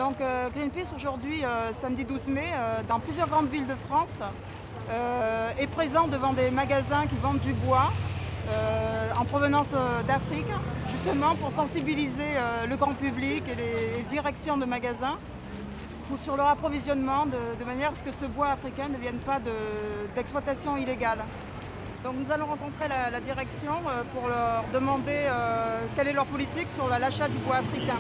Donc Greenpeace aujourd'hui, samedi 12 mai, dans plusieurs grandes villes de France, est présent devant des magasins qui vendent du bois en provenance d'Afrique, justement pour sensibiliser le grand public et les directions de magasins sur leur approvisionnement de manière à ce que ce bois africain ne vienne pas d'exploitation illégale. Donc nous allons rencontrer la direction pour leur demander quelle est leur politique sur l'achat du bois africain.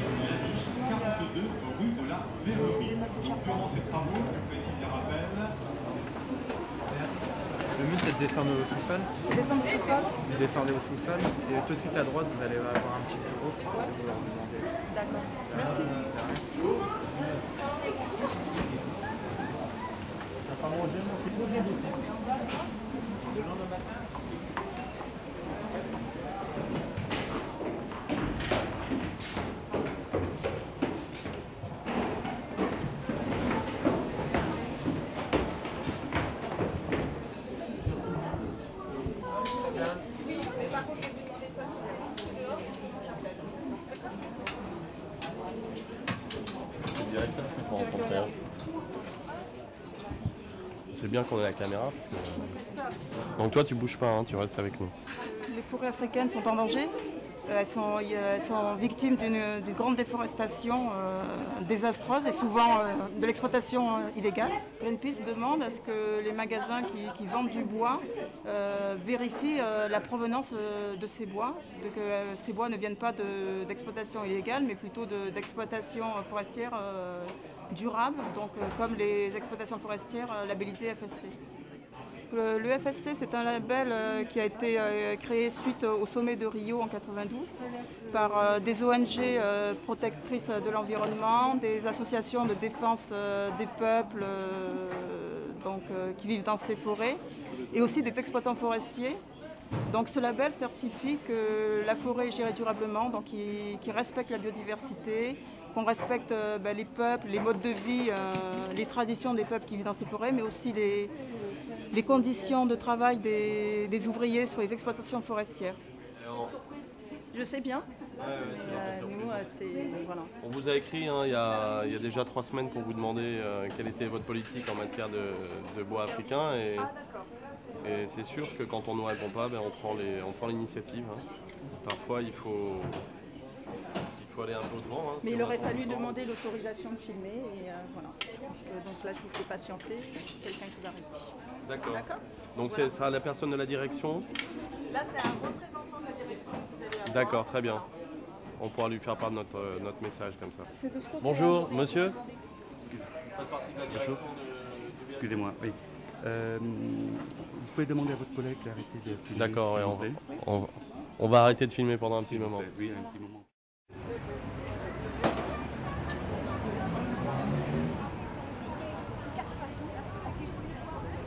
Le mieux c'est de descendre au sous-sol. Descendre au sous-sol. Vous descendez au sous-sol et tout de suite à droite vous allez avoir un petit bureau et vous leur demandez. D'accord. Merci. C'est bien qu'on ait la caméra parce que... Donc toi tu bouges pas, hein, tu restes avec nous. Les forêts africaines sont en danger. Elles sont victimes d'une grande déforestation désastreuse et souvent de l'exploitation illégale. Greenpeace demande à ce que les magasins qui vendent du bois vérifient la provenance de ces bois, que ces bois ne viennent pas d'exploitation illégale mais plutôt d'exploitation forestière durable, donc comme les exploitations forestières labellisées FSC. Le FSC, c'est un label qui a été créé suite au sommet de Rio en 92 par des ONG protectrices de l'environnement, des associations de défense des peuples qui vivent dans ces forêts et aussi des exploitants forestiers. Donc ce label certifie que la forêt est gérée durablement, donc qui respecte la biodiversité, qu'on respecte les peuples, les modes de vie, les traditions des peuples qui vivent dans ces forêts, mais aussi les conditions de travail des ouvriers sur les exploitations forestières. Je sais bien. Nous, voilà. On vous a écrit hein, il y a déjà 3 semaines pour vous demander quelle était votre politique en matière de bois africain. Et c'est sûr que quand on ne nous répond pas, on prend l'initiative. Hein. Parfois il faut aller un peu au-devant. Hein, mais il aurait fallu demander l'autorisation de filmer et voilà. Je pense que donc là je vous fais patienter, quelqu'un qui va répondre. D'accord. Donc voilà. c'est ça la personne de la direction? Là c'est un représentant de la direction que vous allez avoir. D'accord, très bien. On pourra lui faire part de notre message comme ça. Bonjour, monsieur. Bonjour. Excusez-moi, oui. Vous pouvez demander à votre collègue d'arrêter de filmer. D'accord, on va arrêter de filmer pendant un petit moment. Oui, un petit moment.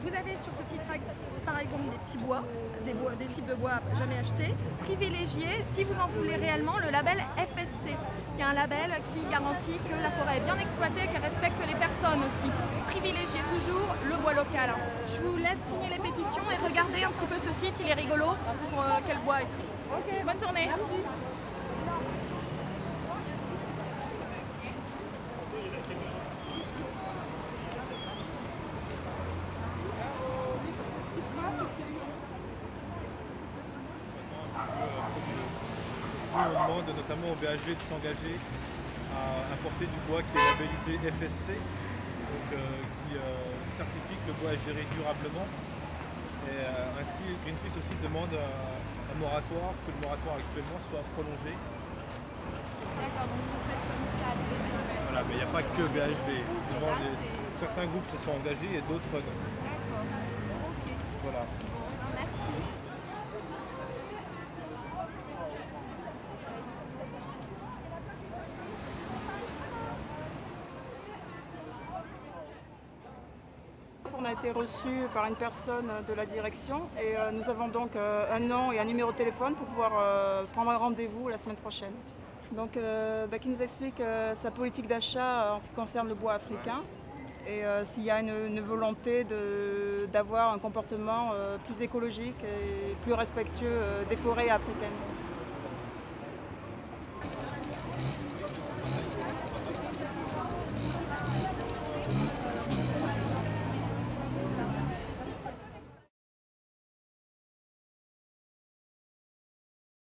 Vous avez sur ce petit tract, par exemple, des petits bois, des types de bois jamais achetés. Privilégiez, si vous en voulez réellement, le label FSC, qui est un label qui garantit que la forêt est bien exploitée, qu'elle respecte les personnes aussi. Privilégiez toujours le bois local. Je vous laisse signer les pétitions et regardez un petit peu ce site, il est rigolo pour quel bois et tout. Ok, bonne journée. Merci. On demande notamment au BHV de s'engager à importer du bois qui est labellisé FSC, donc, qui certifie que le bois est géré durablement. Et ainsi, Greenpeace aussi demande un moratoire, que le moratoire actuellement soit prolongé. D'accord, donc vous faites comme ça. Voilà, mais il n'y a pas que BHV. Certains groupes se sont engagés et d'autres non. D'accord, ok. Voilà. Merci. On a été reçu par une personne de la direction et nous avons donc un nom et un numéro de téléphone pour pouvoir prendre un rendez-vous la semaine prochaine. Donc qui nous explique sa politique d'achat en ce qui concerne le bois africain et s'il y a une volonté d'avoir un comportement plus écologique et plus respectueux des forêts africaines.